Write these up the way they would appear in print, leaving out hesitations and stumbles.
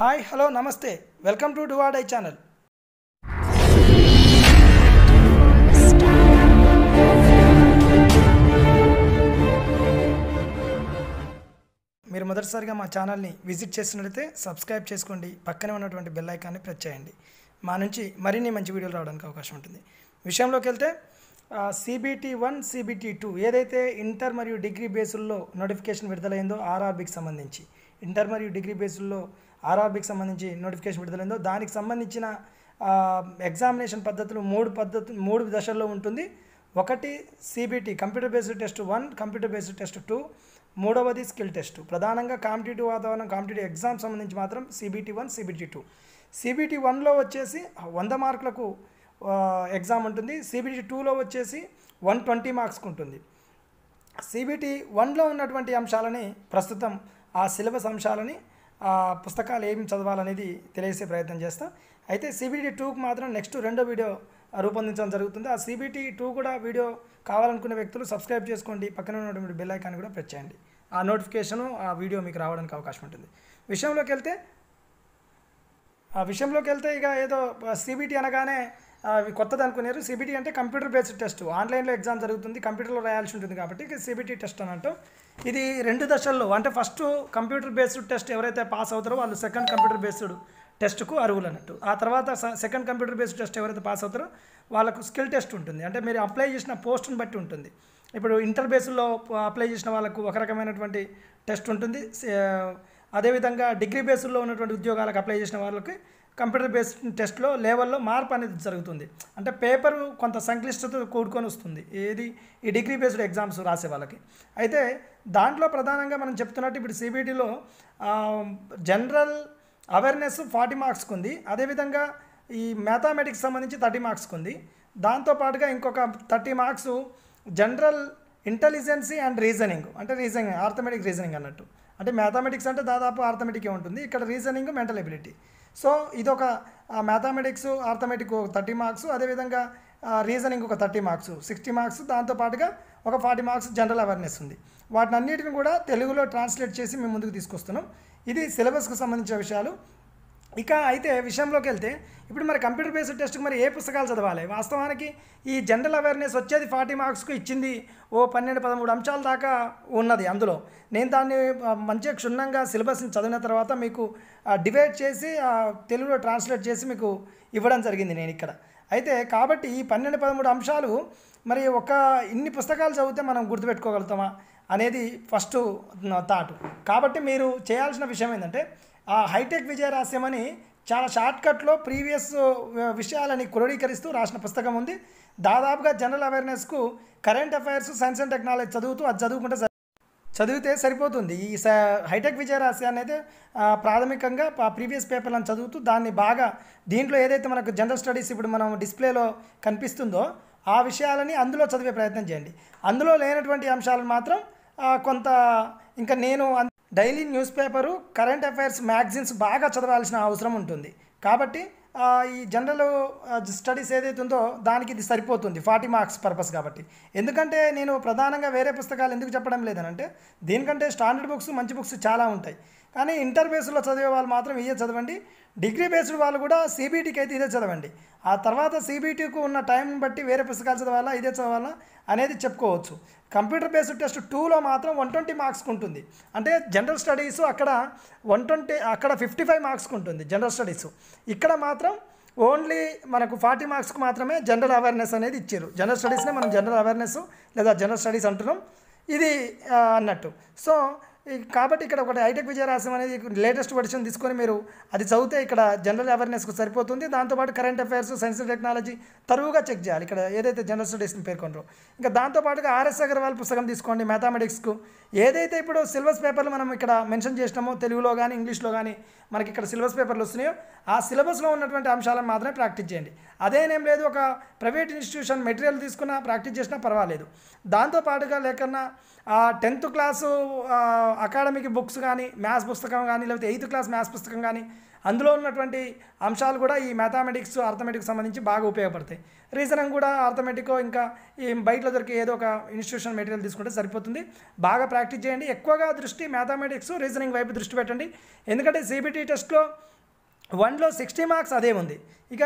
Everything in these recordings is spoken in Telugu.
హాయ్ హలో నమస్తే వెల్కమ్ టు డువాడై ఛానల్. మీరు మొదటిసారిగా మా ఛానల్ని విజిట్ చేసినట్లయితే సబ్స్క్రైబ్ చేసుకోండి, పక్కనే ఉన్నటువంటి బెల్ ఐకాన్ని ప్రెస్ చేయండి. మా నుంచి మరిన్ని మంచి వీడియోలు రావడానికి అవకాశం ఉంటుంది. విషయంలోకి వెళ్తే CBT 1 CBT 2 ఏదైతే ఇంటర్ మరియు డిగ్రీ బేసుల్లో నోటిఫికేషన్ విడుదలైందో ఆర్ఆర్బీకి సంబంధించి ఇంటర్ మరియు డిగ్రీ బేసుల్లో ఆర్ఆర్బీకి సంబంధించి నోటిఫికేషన్ విడుదలైందో దానికి సంబంధించిన ఎగ్జామినేషన్ పద్ధతులు మూడు దశల్లో ఉంటుంది. ఒకటి CBT computer based test 1, computer based test 2, మూడవది స్కిల్ టెస్ట్. ప్రధానంగా కాంపిటేటివ్ వాతావరణం కాంపిటేటివ్ ఎగ్జామ్ సంబంధించి మాత్రం CBT 1 CBT 2. CBT 1లో వచ్చేసి 100 మార్కులకు ఎగ్జామ్ ఉంటుంది. CBT 2లో వచ్చేసి 120 మార్క్స్కి ఉంటుంది. CBT 1లో ఉన్నటువంటి అంశాలని ప్రస్తుతం ఆ సిలబస్ అంశాలని పుస్తకాలు ఏమి చదవాలనేది తెలియజేసే ప్రయత్నం చేస్తాం. అయితే CBT 2కు మాత్రం నెక్స్ట్ రెండో వీడియో రూపొందించడం జరుగుతుంది. ఆ CBT 2 కూడా వీడియో కావాలనుకునే వ్యక్తులు సబ్స్క్రైబ్ చేసుకోండి, పక్కన ఉన్నటువంటి బెల్ ఐకాన్ కూడా ప్రెస్ చేయండి. ఆ నోటిఫికేషను ఆ వీడియో మీకు రావడానికి అవకాశం ఉంటుంది. విషయంలోకి వెళ్తే ఇక ఏదో CBT అనగానే కొత్తది అనుకున్నారు. CBT అంటే కంప్యూటర్ బేస్డ్ టెస్ట్, ఆన్లైన్లో ఎగ్జామ్ జరుగుతుంది, కంప్యూటర్లో రాయాల్సి ఉంటుంది కాబట్టి CBT టెస్ట్ అని అంటాం. ఇది రెండు దశల్లో, అంటే ఫస్ట్ కంప్యూటర్ బేస్డ్ టెస్ట్ ఎవరైతే పాస్ అవుతారో వాళ్ళు సెకండ్ కంప్యూటర్ బేస్డ్ టెస్ట్కు అర్హులు అన్నట్టు. ఆ తర్వాత సెకండ్ కంప్యూటర్ బేస్డ్ టెస్ట్ ఎవరైతే పాస్ అవుతారో వాళ్ళకు స్కిల్ టెస్ట్ ఉంటుంది. అంటే మీరు అప్లై చేసిన పోస్ట్ని బట్టి ఉంటుంది. ఇప్పుడు ఇంటర్ బేస్లో అప్లై చేసిన వాళ్ళకు ఒక రకమైనటువంటి టెస్ట్ ఉంటుంది. అదేవిధంగా డిగ్రీ బేస్లో ఉన్నటువంటి ఉద్యోగాలకు అప్లై చేసిన వాళ్ళకి కంప్యూటర్ బేస్డ్ టెస్ట్లో లెవెల్లో మార్పు అనేది జరుగుతుంది. అంటే పేపరు కొంత సంక్లిష్టత కూడుకొని వస్తుంది ఈ డిగ్రీ బేస్డ్ ఎగ్జామ్స్ రాసే వాళ్ళకి. అయితే దాంట్లో ప్రధానంగా మనం చెప్తున్నట్టు ఇప్పుడు CBTలో జనరల్ అవేర్నెస్ 40 మార్క్స్కి ఉంది. అదేవిధంగా ఈ మ్యాథమెటిక్స్ సంబంధించి 30 మార్క్స్కి ఉంది. దాంతోపాటుగా ఇంకొక 30 మార్క్స్ జనరల్ ఇంటెలిజెన్సీ అండ్ రీజనింగ్, అంటే ఆర్థమెటిక్ రీజనింగ్ అన్నట్టు. అంటే మ్యాథమెటిక్స్ అంటే దాదాపు ఆర్థమెటికే ఉంటుంది, ఇక్కడ రీజనింగ్ మెంటల్ ఎబిలిటీ. సో ఇదొక మ్యాథమెటిక్స్ ఆర్థమెటిక్ 30 మార్క్స్, అదేవిధంగా రీజనింగ్ ఒక 30 మార్క్స్ 60 మార్క్స్, దాంతోపాటుగా ఒక 40 మార్క్స్ జనరల్ అవేర్నెస్ ఉంది. వాటిని అన్నిటిని కూడా తెలుగులో ట్రాన్స్లేట్ చేసి మేము ముందుకు తీసుకొస్తున్నాం. ఇది సిలబస్కు సంబంధించిన విషయాలు. ఇక అయితే విషయంలోకి వెళ్తే ఇప్పుడు మరి కంప్యూటర్ బేస్డ్ టెస్ట్కి మరి ఏ పుస్తకాలు చదవాలి? వాస్తవానికి ఈ జనరల్ అవేర్నెస్ వచ్చేది 40 మార్క్స్కు ఇచ్చింది 12-13 అంశాల దాకా ఉన్నది. అందులో నేను దాన్ని మంచిగా క్షుణ్ణంగా సిలబస్ని చదివిన తర్వాత మీకు డివైడ్ చేసి తెలుగులో ట్రాన్స్లేట్ చేసి మీకు ఇవ్వడం జరిగింది నేను ఇక్కడ. అయితే కాబట్టి ఈ 12-13 అంశాలు మరి ఇన్ని పుస్తకాలు చదివితే మనం గుర్తుపెట్టుకోగలుగుతామా అనేది ఫస్ట్ థాట్. కాబట్టి మీరు చేయాల్సిన విషయం ఏంటంటే హైటెక్ విజయరహస్యం అని చాలా షార్ట్కట్లో ప్రీవియస్ విషయాలని క్రోడీకరిస్తూ రాసిన పుస్తకం ఉంది. దాదాపుగా జనరల్ అవేర్నెస్కు current affairs, science and technology చదివితే సరిపోతుంది. ఈ హైటెక్ విజయరహస్యాన్ని అయితే ప్రాథమికంగా ప్రీవియస్ పేపర్లను చదువుతూ దాన్ని బాగా దీంట్లో ఏదైతే మనకు జనరల్ స్టడీస్ ఇప్పుడు మనం డిస్ప్లేలో కనిపిస్తుందో ఆ విషయాలని అందులో చదివే ప్రయత్నం చేయండి. అందులో లేనటువంటి అంశాలను మాత్రం కొంత ఇంకా నేను daily news paper, current affairs, magazines బాగా చదవాల్సిన అవసరం ఉంటుంది. కాబట్టి ఈ జనరల్ స్టడీస్ ఏదైతే ఉందో దానికి ఇది సరిపోతుంది 40 మార్క్స్ పర్పస్. కాబట్టి ఎందుకంటే నేను ప్రధానంగా వేరే పుస్తకాలు ఎందుకు చెప్పడం లేదనంటే దీనికంటే స్టాండర్డ్ బుక్స్, మంచి బుక్స్ చాలా ఉంటాయి. కానీ ఇంటర్ బేస్లో చదివే వాళ్ళు మాత్రం ఇదే చదవండి. డిగ్రీ బేస్డ్ వాళ్ళు కూడా CBTకి అయితే ఇదే చదవండి. ఆ తర్వాత CBTకు ఉన్న టైంని బట్టి వేరే పుస్తకాలు చదవాలా ఇదే చదవాలా అనేది చెప్పుకోవచ్చు. కంప్యూటర్ బేస్డ్ టెస్ట్ 2లో మాత్రం 120 మార్క్స్కి ఉంటుంది. అంటే జనరల్ స్టడీస్ అక్కడ 120, అక్కడ 55 మార్క్స్కి ఉంటుంది జనరల్ స్టడీస్. ఇక్కడ మాత్రం ఓన్లీ మనకు 40 మార్క్స్కి మాత్రమే జనరల్ అవేర్నెస్ అనేది ఇచ్చారు. జనరల్ స్టడీస్నే మనం జనరల్ అవేర్నెస్ లేదా జనరల్ స్టడీస్ అంటున్నాం ఇది అన్నట్టు. సో కాబట్టి ఇక్కడ ఒకటి హైటెక్ విజయరహస్యం అనేది లేటెస్ట్ వర్షన్ తీసుకొని మీరు అది చదివితే ఇక్కడ జనరల్ అవేర్నెస్కు సరిపోతుంది. దాంతోపాటు current affairs, science and technology తరువుగా చెక్ చేయాలి ఇక్కడ ఏదైతే జనరల్ స్టడీస్ని పేర్కొంటారో. ఇంకా దాంతోపాటుగా RS అగర్వాల్ పుస్తకం తీసుకోండి మ్యాథమెటిక్స్కు. ఏదైతే ఇప్పుడు సిలబస్ పేపర్లు మనం ఇక్కడ మెన్షన్ చేసినామో తెలుగులో కానీ ఇంగ్లీష్లో కానీ మనకి ఇక్కడ సిలబస్ పేపర్లు వస్తున్నాయో ఆ సిలబస్లో ఉన్నటువంటి అంశాలను మాత్రమే ప్రాక్టీస్ చేయండి. అదేనేం లేదు ఒక ప్రైవేట్ ఇన్స్టిట్యూషన్ మెటీరియల్ తీసుకున్నా ప్రాక్టీస్ చేసినా పర్వాలేదు. దాంతోపాటుగా లేకన్నా 10th క్లాసు అకాడమిక్ బుక్స్ కానీ మ్యాథ్స్ పుస్తకం కానీ లేకపోతే 8th క్లాస్ మ్యాథ్స్ పుస్తకం కానీ అందులో ఉన్నటువంటి అంశాలు కూడా ఈ మ్యాథమెటిక్స్ అర్థమెటిక్స్ సంబంధించి బాగా ఉపయోగపడతాయి. రీజనింగ్ కూడా అర్థమెటికో ఇంకా ఈ బయటలో దొరికే ఏదో ఒక ఇన్స్టిట్యూషన్ మెటీరియల్ తీసుకుంటే సరిపోతుంది. బాగా ప్రాక్టీస్ చేయండి. ఎక్కువగా దృష్టి మ్యాథమెటిక్స్ రీజనింగ్ వైపు దృష్టి పెట్టండి. ఎందుకంటే సిబిటి టెస్ట్లో 1లో 60 మార్క్స్ అదే ఉంది. ఇక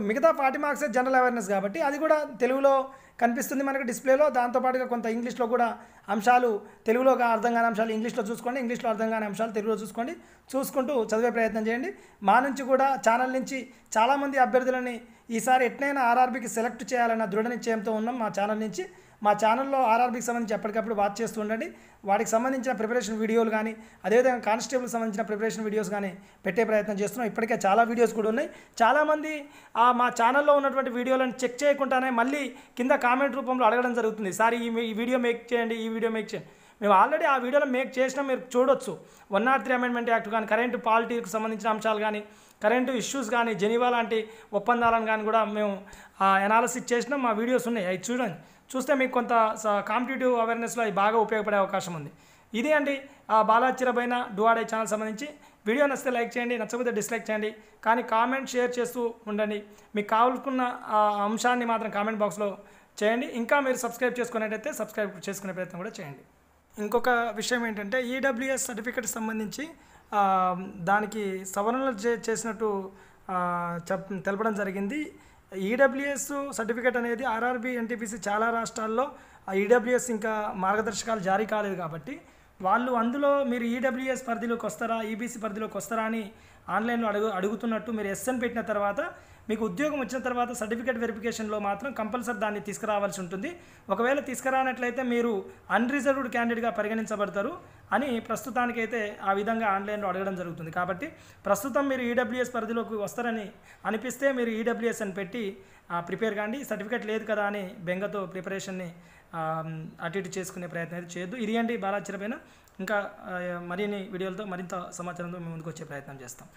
మిగతా 40 మార్క్స్ జనరల్ అవేర్నెస్ కాబట్టి అది కూడా తెలుగులో కనిపిస్తుంది మనకు డిస్ప్లేలో. దాంతోపాటుగా కొంత ఇంగ్లీష్లో కూడా అంశాలు తెలుగులో అర్థం కాని అంశాలు ఇంగ్లీష్లో చూసుకోండి, ఇంగ్లీష్లో అర్థం కాని అంశాలు తెలుగులో చూసుకోండి. చూసుకుంటూ చదివే ప్రయత్నం చేయండి. మా నుంచి కూడా ఛానల్ నుంచి చాలామంది అభ్యర్థులని ఈసారి ఎట్లయినా ఆర్ఆర్బీకి సెలెక్ట్ చేయాలన్న దృఢ నిశ్చయంతో ఉన్నాం. మా ఛానల్ నుంచి మా ఛానల్లో ఆర్ఆర్బీకి సంబంధించి ఎప్పటికప్పుడు వాచ్ చేస్తూ ఉండండి. వాటికి సంబంధించిన ప్రిపరేషన్ వీడియోలు కానీ అదేవిధంగా కానిస్టేబుల్ సంబంధించిన ప్రిపరేషన్ వీడియోస్ కానీ పెట్టే ప్రయత్నం చేస్తున్నాం. ఇప్పటికే చాలా వీడియోస్ కూడా ఉన్నాయి. చాలామంది మా ఛానల్లో ఉన్నటువంటి వీడియోలను చెక్ చేయకుండానే మళ్ళీ కింద కామెంట్ రూపంలో అడగడం జరుగుతుంది. సార్ ఈ వీడియో మేక్ చేయండి, ఈ వీడియో మేక్ చేయండి. మేము ఆల్రెడీ ఆ వీడియోలో మేక్ చేసినా మీరు చూడొచ్చు. 103 అమెండ్మెంట్ యాక్ట్ కానీ కరెంటు పాలిటీకి సంబంధించిన అంశాలు కానీ కరెంటు ఇష్యూస్ కానీ జెనీవా లాంటి ఒప్పందాలను కానీ కూడా మేము అనాలిసిస్ చేసినాం. మా వీడియోస్ ఉన్నాయి, అవి చూడండి. చూస్తే మీకు కొంత కాంపిటేటివ్ అవేర్నెస్లో అవి బాగా ఉపయోగపడే అవకాశం ఉంది. ఇది అండి బాలాచిరబైన డూఆర్ఐ ఛానల్ సంబంధించి. వీడియో నచ్చితే లైక్ చేయండి, నచ్చకపోతే డిస్లైక్ చేయండి. కానీ కామెంట్ షేర్ చేస్తూ ఉండండి. మీకు కావాలనుకున్న అంశాన్ని మాత్రం కామెంట్ బాక్స్లో చేయండి. ఇంకా మీరు సబ్స్క్రైబ్ చేసుకునేటైతే సబ్స్క్రైబ్ చేసుకునే ప్రయత్నం కూడా చేయండి. ఇంకొక విషయం ఏంటంటే ఈడబ్ల్యూఎస్ సర్టిఫికేట్ సంబంధించి దానికి సవరణలు చేసినట్టు తెలపడం జరిగింది. ఈడబ్ల్యూఎస్ సర్టిఫికేట్ అనేది ఆర్ఆర్బీ ఎన్టీపీసీ చాలా రాష్ట్రాల్లో ఈడబ్ల్యూఎస్ ఇంకా మార్గదర్శకాలు జారీ కాలేదు కాబట్టి వాళ్ళు అందులో మీరు ఈడబ్ల్యూఎస్ పరిధిలోకి వస్తారా, ఈబీసీ పరిధిలోకి వస్తారా అని ఆన్లైన్లో అడుగుతున్నట్టు మీరు ఎస్ఎన్ పెట్టిన తర్వాత మీకు ఉద్యోగం వచ్చిన తర్వాత సర్టిఫికేట్ వెరిఫికేషన్లో మాత్రం కంపల్సరీ దాన్ని తీసుకురావాల్సి ఉంటుంది. ఒకవేళ తీసుకురానట్లయితే మీరు అన్రిజర్వ్డ్ క్యాండిడేట్గా పరిగణించబడతారు అని ప్రస్తుతానికైతే ఆ విధంగా ఆన్లైన్లో అడగడం జరుగుతుంది. కాబట్టి ప్రస్తుతం మీరు ఈడబ్ల్యూఎస్ పరిధిలోకి వస్తారని అనిపిస్తే మీరు ఈడబ్ల్యూఎస్ అని పెట్టి ప్రిపేర్ కాండి. సర్టిఫికేట్ లేదు కదా అని బెంగతో ప్రిపరేషన్ని అటు ఇటు చేసుకునే ప్రయత్నం అయితే చేయొద్దు. ఇది అండి బాలాచిరపైన. ఇంకా మరిన్ని వీడియోలతో మరింత సమాచారంతో మేము ముందుకు వచ్చే ప్రయత్నం చేస్తాం.